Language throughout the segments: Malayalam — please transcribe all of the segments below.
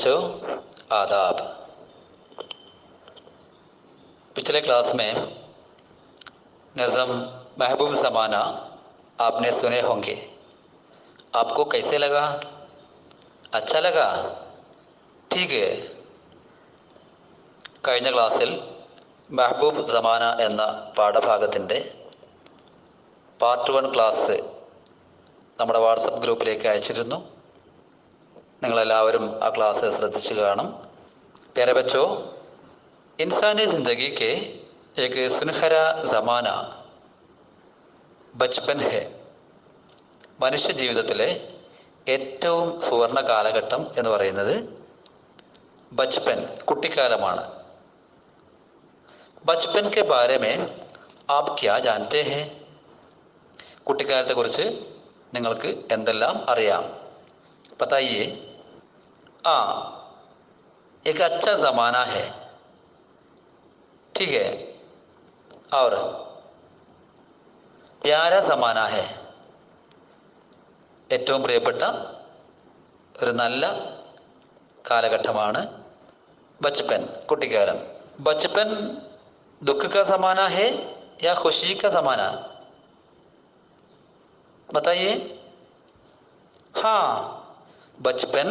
बच्चों आदाब। पिछले क्लास में नज़म महबूब ज़माना आपने सुने होंगे। आपको कैसे लगा? अच्छा लगा? ठीक है। കഴിഞ്ഞ ക്ലാസ്സിൽ മെഹബൂബ് സമാന എന്ന പാഠഭാഗത്തിൻ്റെ പാർട്ട് 1 ക്ലാസ് നമ്മുടെ വാട്സപ്പ് ഗ്രൂപ്പിലേക്ക് അയച്ചിരുന്നു. നിങ്ങളെല്ലാവരും ആ ക്ലാസ് ശ്രദ്ധിച്ചു കാണും. प्यारे बच्चों, इंसानी ज़िंदगी के एक सुनहरा ज़माना ബച്പൻ ഹെ. മനുഷ്യ ജീവിതത്തിലെ ഏറ്റവും സുവർണ കാലഘട്ടം എന്ന് പറയുന്നത് Bachpan, കുട്ടിക്കാലമാണ്. Bachpan K Bare may app ക്യാ ജാൻതേ ഹെ? കുട്ടിക്കാലത്തെ കുറിച്ച് നിങ്ങൾക്ക് എന്തെല്ലാം അറിയാം? बताइए. एक अच्छा ज़माना है, ठीक है. और प्यारा ज़माना है, ഏറ്റവും പ്രിയപ്പെട്ട ഒരു നല്ല കാലഘട്ടമാണ് ബച്പൻ, കുട്ടിക്കാലം. ബച്പൻ ദുഃഖ കാ സമാന ഹെ യാ ഖുശി കാ സമാന? बताइए. हाँ, ബച്പൻ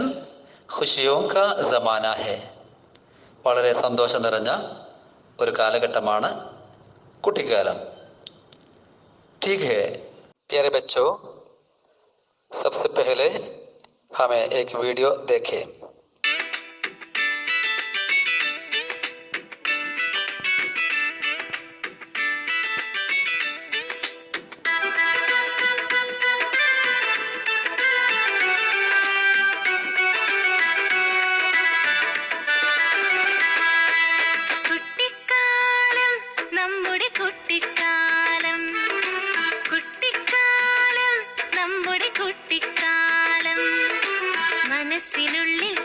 ഖുശിയോ കാ സമാന ഹെ. വളരെ സന്തോഷം നിറഞ്ഞ ഒരു കാലഘട്ടമാണ് കുട്ടിക്കാലം. ठीक है प्यारे बच्चों, सबसे पहले हमें एक वीडियो देखें. മനസ്സിനുള്ളിൽ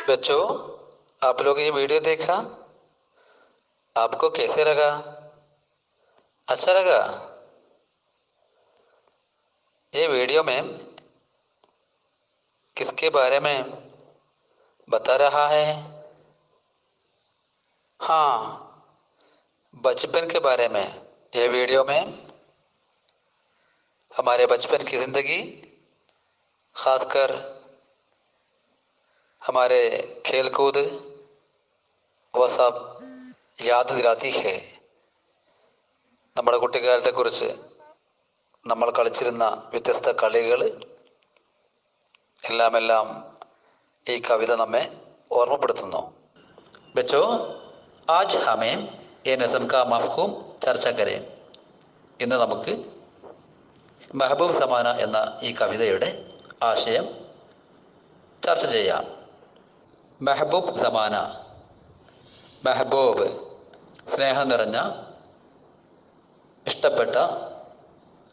बच्चों, आप लोग ये वीडियो देखा, आपको कैसे लगा? अच्छा लगा? ये वीडियो में किसके बारे में बता रहा है? हाँ, बचपन के बारे में। ये वीडियो में हमारे बचपन की जिंदगी, खासकर हमारे खेल कूद, वह सब യാദ് ദിലാത്തി ഹേ. നമ്മുടെ കുട്ടിക്കാലത്തെക്കുറിച്ച് നമ്മൾ കളിച്ചിരുന്ന വ്യത്യസ്ത കളികൾ എല്ലാം ഈ കവിത നമ്മെ ഓർമ്മപ്പെടുത്തുന്നു. ബച്ചോ, ആജ് ഹമേ എ നസം കാ മഫ്ഹൂം ചർച്ച കരേം. ഇന്ന് നമുക്ക് മെഹബൂബ് സമാന എന്ന ഈ കവിതയുടെ ആശയം ചർച്ച ചെയ്യാം. മെഹബൂബ് സമാന. മെഹബൂബ് സ്നേഹം നിറഞ്ഞ, ഇഷ്ടപ്പെട്ട.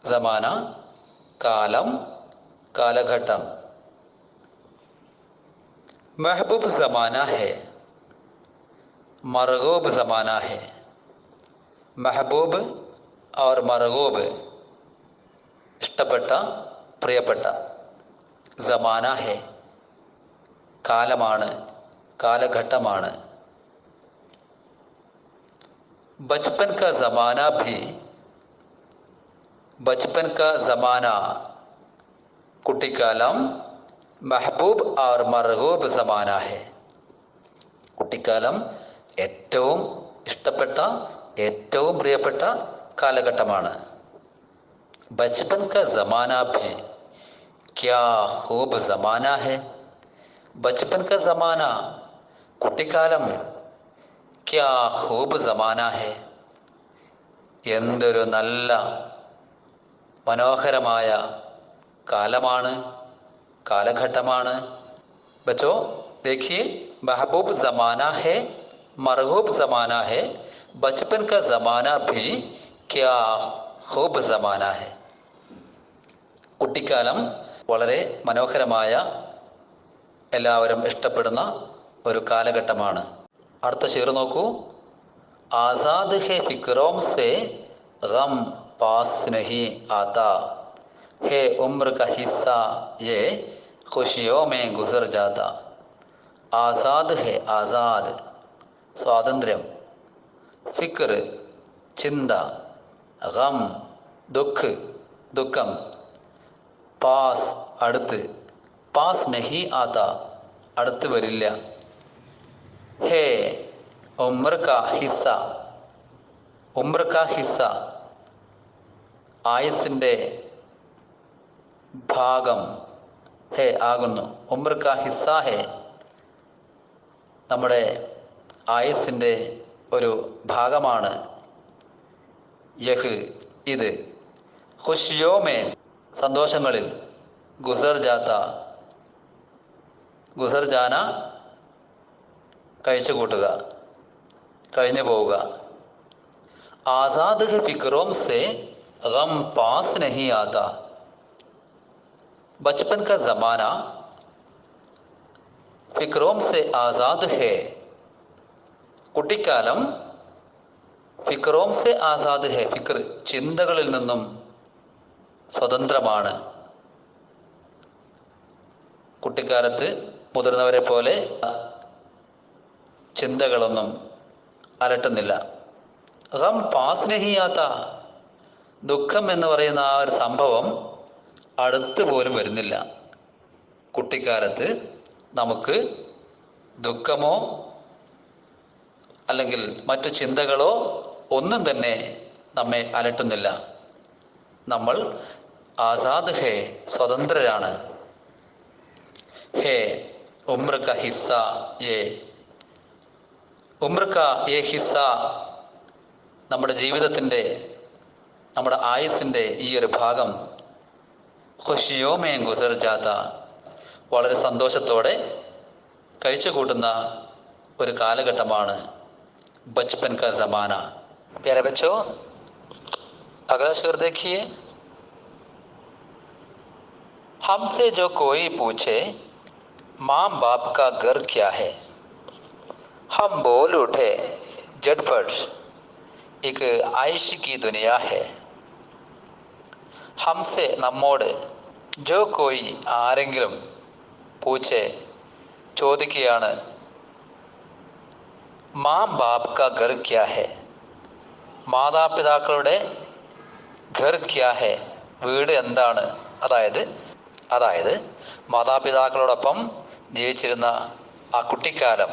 സമാന കാലം, കാലഘട്ടം. മെഹബൂബ് സമാന ഹെ, മർഗൂബ് സമാന ഹെ. മെഹബൂബ് और മർഗൂബ് ഇഷ്ടപ്പെട്ട, പ്രിയപ്പെട്ട. സമാന ഹെ കാലമാണ്, കാലഘട്ടമാണ്. बचपन का ज़माना भी, बचपन का ज़माना കുട്ടിക്കാലം മെഹബൂബ് और മർഗൂബ് സമാന ഹെ. കുട്ടിക്കാലം ഏറ്റവും ഇഷ്ടപ്പെട്ട, ഏറ്റവും പ്രിയപ്പെട്ട കാലഘട്ടമാണ്. ബച്പൻ കാ സമാന ഭി ക്യാ ഖൂബ് സമാന ഹെ. ബച്പൻ കാ സമാന കുട്ടിക്കാലം ക്യാ ഖൂബ് സമാന ഹെ. എന്തൊരു നല്ല മനോഹരമായ കാലമാണ്, കാലഘട്ടമാണ്. ബച്ചോ देखिए, महबूब ज़माना है, मरगूब ज़माना है, बचपन का ज़माना भी क्या खूब ज़माना है. കുട്ടിക്കാലം വളരെ മനോഹരമായ, എല്ലാവരും ഇഷ്ടപ്പെടുന്ന ഒരു കാലഘട്ടമാണ്. അടുത്ത ഷെയർ നോക്കൂ. ആസാദ് ഹെ ഫിക്രോം സെ ഗം പാസ് നഹി ആതാ ഹെ ഉമ്ര കാ ഹിസ്സ യെ ഖുശിയോ മേ ഗുസർ ജാതാ. ആസാദ് ഹെ, ആസാദ് സ്വാതന്ത്ര്യം. ഫിക്ർ ചിന്ത. ഗം ദുഃഖ്, ദുഃഖം. പാസ് അടുത്ത്. പാസ് നഹി ആതാ അടുത്ത് വരില്ല. ഹേ ഉമ്ര കാ ഹിസ്സ, ഉമ്ര കാ ഹിസ്സ ആയുസ്സിൻ്റെ ഭാഗം. ഹേ ആകുന്നു. ഉമ്ര കാ ഹിസ്സ ഹേ നമ്മുടെ ആയുസ്സിൻ്റെ ഒരു ഭാഗമാണ്. യഹ് ഇത്. ഖുശിയോ മേ സന്തോഷങ്ങളിൽ. ഗുസർ ജാത്ത, ഗുസർ ജാന കഴിച്ചു കൂട്ടുക, കഴിഞ്ഞു പോവുക. ആസാദ് ഹെ ഫിക്രോം സെ ഗം പാസ് നഹി ആതാ. बचपन का ज़माना ഫിക്രോം സെ ആസാദ് ഹെ. കുട്ടിക്കാലം ഫിക്രോം സെ ആസാദ് ഹെ. ഫിക്ർ ചിന്തകളിൽ നിന്നും സ്വതന്ത്രമാണ്. കുട്ടിക്കാലത്ത് മുതിർന്നവരെ പോലെ ചിന്തകളൊന്നും അലട്ടുന്നില്ല. ഗം പാസ് നഹി ആതാ. ദുഃഖം എന്ന് പറയുന്ന ആ ഒരു സംഭവം അടുത്ത് പോലും വരുന്നില്ല. കുട്ടിക്കാലത്ത് നമുക്ക് ദുഃഖമോ അല്ലെങ്കിൽ മറ്റു ചിന്തകളോ ഒന്നും തന്നെ നമ്മെ അലട്ടുന്നില്ല. നമ്മൾ ആസാദ് ഹേ, സ്വതന്ത്രരാണ്. ഹേ ഉമ്ര കാ ഹിസ്സ യേ. ഉമ്ര കാ യേ ഹിസ്സ നമ്മുടെ ജീവിതത്തിൻ്റെ, നമ്മുടെ ആയുസ്സിൻ്റെ ഈ ഒരു ഭാഗം ഖുശിയോ മേ ഗുസർ ജാത വളരെ സന്തോഷത്തോടെ കഴിച്ചു കൂട്ടുന്ന ഒരു കാലഘട്ടമാണ് ബച്പൻ കാ സമാന. പ്യാരെ ബച്ചോ, അഗला शेर देखिए. हमसे जो कोई पूछे माँ बाप का घर क्या है? हम बोल उठे झटपट, एक आयश की दुनिया है. हमसे നമ്മോട് जो कोई ആരെങ്കിലും പൂച്ചെ ചോദിക്കുകയാണ്, മാം ബാപ് കാ ഘർ ക്യാ ഹെ? മാതാപിതാക്കളുടെ ഘർ ക്യാ ഹെ? വീട് എന്താണ്? അതായത് മാതാപിതാക്കളോടൊപ്പം ജീവിച്ചിരുന്ന ആ കുട്ടിക്കാലം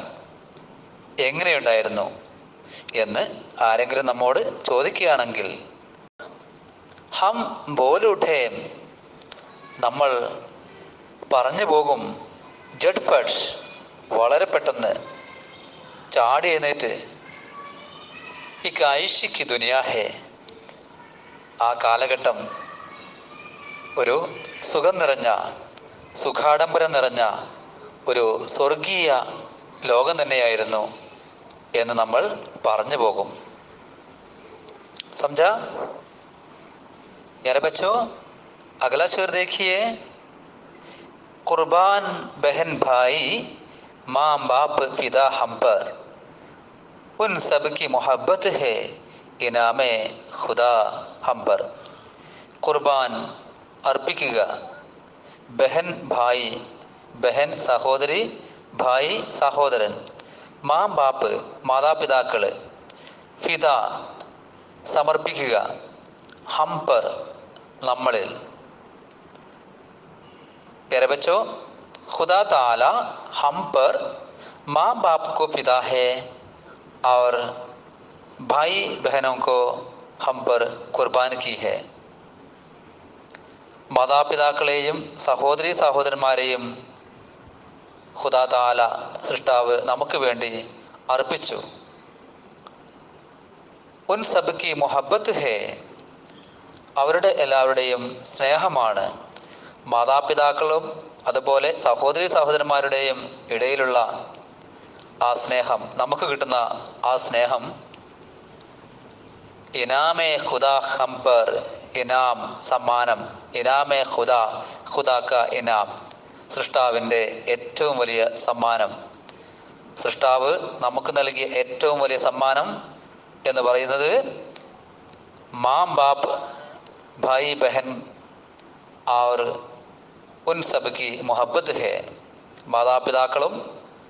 എങ്ങനെയുണ്ടായിരുന്നു എന്ന് ആരെങ്കിലും നമ്മോട് ചോദിക്കുകയാണെങ്കിൽ, ഹം ബോലൂഠേ, നമ്മൾ പറഞ്ഞു പോകും, ജഡ്പട്ട്, വളരെ പെട്ടെന്ന് ചാടി എഴുന്നേറ്റ്, ഇക്ക് ഐഷിക്ക് ദുനിയാ ഹേ, ആ കാലഘട്ടം ഒരു സുഖം നിറഞ്ഞ, സുഖാഡംബരം നിറഞ്ഞ ഒരു സ്വർഗീയ ലോകം തന്നെയായിരുന്നു എന്ന് നമ്മൾ പറഞ്ഞു പോകും. समझा? यार बच्चों, अगला शेर देखिए. कुर्बान बहन भाई, माँ बाप फिदा हम पर, उन सब की मोहब्बत है इनामे खुदा हम पर. കുർബാൻ, അർപ്പിക്കുക, ബഹൻ ഭായി, ബഹൻ സഹോദരി, ഭായി സഹോദരൻ, മാം ബാപ്പ് മാതാപിതാക്കള്, ഫിദ സമർപ്പിക്കുക, ഹംപർ നമ്മളിൽ. प्यारे बच्चों, खुदा ताला हम पर माँ बाप को फिदा है और भाई बहनों को हम पर कुर्बान की है. മാതാപിതാക്കളെയും സഹോദരി സഹോദരന്മാരെയും ഖുദാ താല സൃഷ്ടാവ് നമുക്ക് വേണ്ടി അർപ്പിച്ചു. ഉൻ സബ് കി മുഹബ്ബത്ത് ഹേ, അവരുടെ എല്ലാവരുടെയും സ്നേഹമാണ്. മാതാപിതാക്കളും അതുപോലെ സഹോദരി സഹോദരന്മാരുടെയും ഇടയിലുള്ള ആ സ്നേഹം, നമുക്ക് കിട്ടുന്ന ആ സ്നേഹം, ഇനാമേ ഖുദാ ഹംപർ, ഇനാം സമ്മാനം, ഇനാമേ ഖുദാ, ഖുദാക്ക ഇനാം, സൃഷ്ടാവിൻ്റെ ഏറ്റവും വലിയ സമ്മാനം. സൃഷ്ടാവ് നമുക്ക് നൽകിയ ഏറ്റവും വലിയ സമ്മാനം എന്ന് പറയുന്നത് മാം ബാപ്പ് ഭായി ബഹൻ और ഉൻ സബ് കി മുഹബ്ബത്ത് ഹേ, മാതാപിതാക്കളും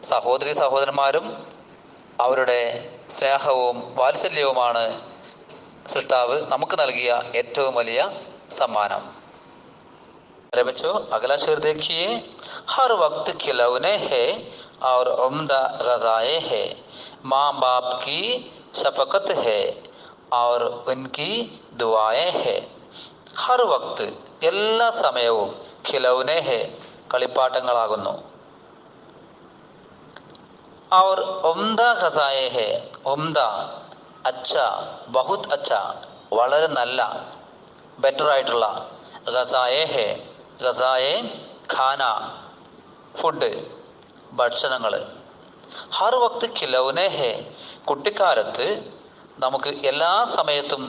സഹോദരി സഹോദരന്മാരും അവരുടെ സ്നേഹവും വാത്സല്യവുമാണ് സൃഷ്ടാവ് നമുക്ക് നൽകിയ ഏറ്റവും വലിയ സമ്മാനം. अरे बच्चों, अगला शेर देखिए. हर वक्त खिलौने है और उम्दा ग़ज़ाए है, माँ बाप की शफ़क़त है और उनकी दुआएं है. ഹർ വക്ത്, എല്ലാ സമയവും, ഖിലൗനെ ഹെ, കളിപ്പാട്ടങ്ങളാകുന്നു. और ഉംദ ഖസായെ ഹെ, ഉംദ അച്ഛ, ബഹുത് അച്ഛ, വളരെ നല്ല, ബെറ്റർ ആയിട്ടുള്ള, ഖസായെ ഹെ, ഖസായെ ഖാന, ഫുഡ്, ഭക്ഷണങ്ങൾ. ഹർ വക്ത് ഖിലൗനെ ഹെ, കുട്ടിക്കാലത്ത് നമുക്ക് എല്ലാ സമയത്തും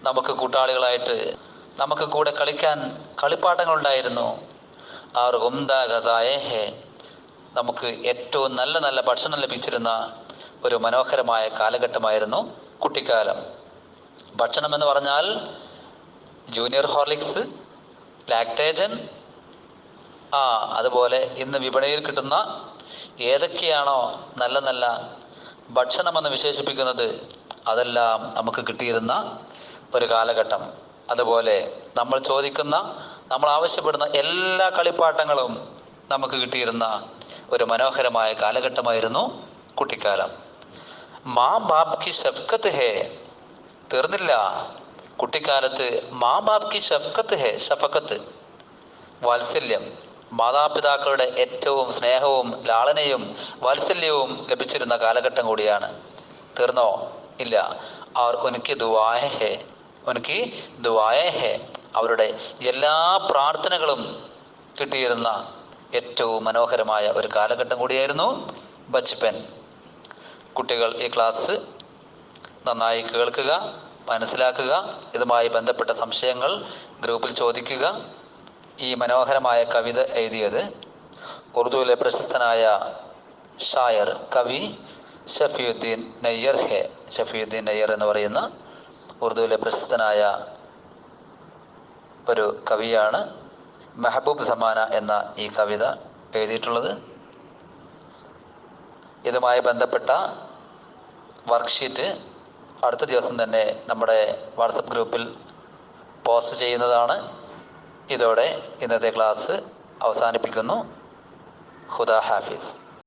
നമുക്ക് കൂട്ടാളികളായിട്ട് നമുക്ക് കൂടെ കളിക്കാൻ കളിപ്പാട്ടങ്ങളുണ്ടായിരുന്നു. ആർ ഉംദ ഖസായെ ഹെ, നമുക്ക് ഏറ്റവും നല്ല നല്ല ഭക്ഷണം ലഭിച്ചിരുന്ന ഒരു മനോഹരമായ കാലഘട്ടമായിരുന്നു കുട്ടിക്കാലം. ഭക്ഷണം എന്ന് പറഞ്ഞാൽ ജൂനിയർ ഹോർലിക്സ്, ലാക്ടേജൻ, അതുപോലെ ഇന്ന് വിപണിയിൽ കിട്ടുന്ന ഏതൊക്കെയാണോ നല്ല നല്ല ഭക്ഷണമെന്ന് വിശേഷിപ്പിക്കുന്നത് അതെല്ലാം നമുക്ക് കിട്ടിയിരുന്ന ഒരു കാലഘട്ടം. അതുപോലെ നമ്മൾ ചോദിക്കുന്ന, നമ്മൾ ആവശ്യപ്പെടുന്ന എല്ലാ കളിപ്പാട്ടങ്ങളും നമുക്ക് കിട്ടിയിരുന്ന ഒരു മനോഹരമായ കാലഘട്ടമായിരുന്നു കുട്ടിക്കാലം. മാ ബാപ് കി ഷഫ്കത്ത് ഹേ, തീർന്നില്ല. കുട്ടിക്കാലത്ത് മാ ബാപ് കി ഷഫ്കത്ത് ഹേ, ഷഫക്കത്ത്, വാത്സല്യം, മാതാപിതാക്കളുടെ ഏറ്റവും സ്നേഹവും ലാളനയും വാത്സല്യവും ലഭിച്ചിരുന്ന കാലഘട്ടം കൂടിയാണ്. തീർന്നോ? ഇല്ല. അവർ ഉനക്ക് ദുആയേ ഹേ, ഉനക്ക് ദുആയേ ഹേ, അവരുടെ എല്ലാ പ്രാർത്ഥനകളും കിട്ടിയിരുന്ന ഏറ്റവും മനോഹരമായ ഒരു കാലഘട്ടം കൂടിയായിരുന്നു ബച്പൻ. കുട്ടികൾ ഈ ക്ലാസ് നന്നായി കേൾക്കുക, മനസ്സിലാക്കുക. ഇതുമായി ബന്ധപ്പെട്ട സംശയങ്ങൾ ഗ്രൂപ്പിൽ ചോദിക്കുക. ഈ മനോഹരമായ കവിത എഴുതിയത് ഉറുദുവിലെ പ്രശസ്തനായ ഷായർ, കവി ഷഫിയുദ്ദീൻ നയ്യർ ഹെ. ഷഫിയുദ്ദീൻ നയ്യർ എന്ന് പറയുന്ന ഉറുദുവിലെ പ്രശസ്തനായ ഒരു കവിയാണ് മെഹബൂബ് സമാന എന്ന ഈ കവിത എഴുതിയിട്ടുള്ളത്. ഇതുമായി ബന്ധപ്പെട്ട വർക്ക്ഷീറ്റ് അടുത്ത ദിവസം തന്നെ നമ്മുടെ വാട്സപ്പ് ഗ്രൂപ്പിൽ പോസ്റ്റ് ചെയ്യുന്നതാണ്. ഇതോടെ ഇന്നത്തെ ക്ലാസ് അവസാനിപ്പിക്കുന്നു. ഖുദാ ഹാഫിസ്.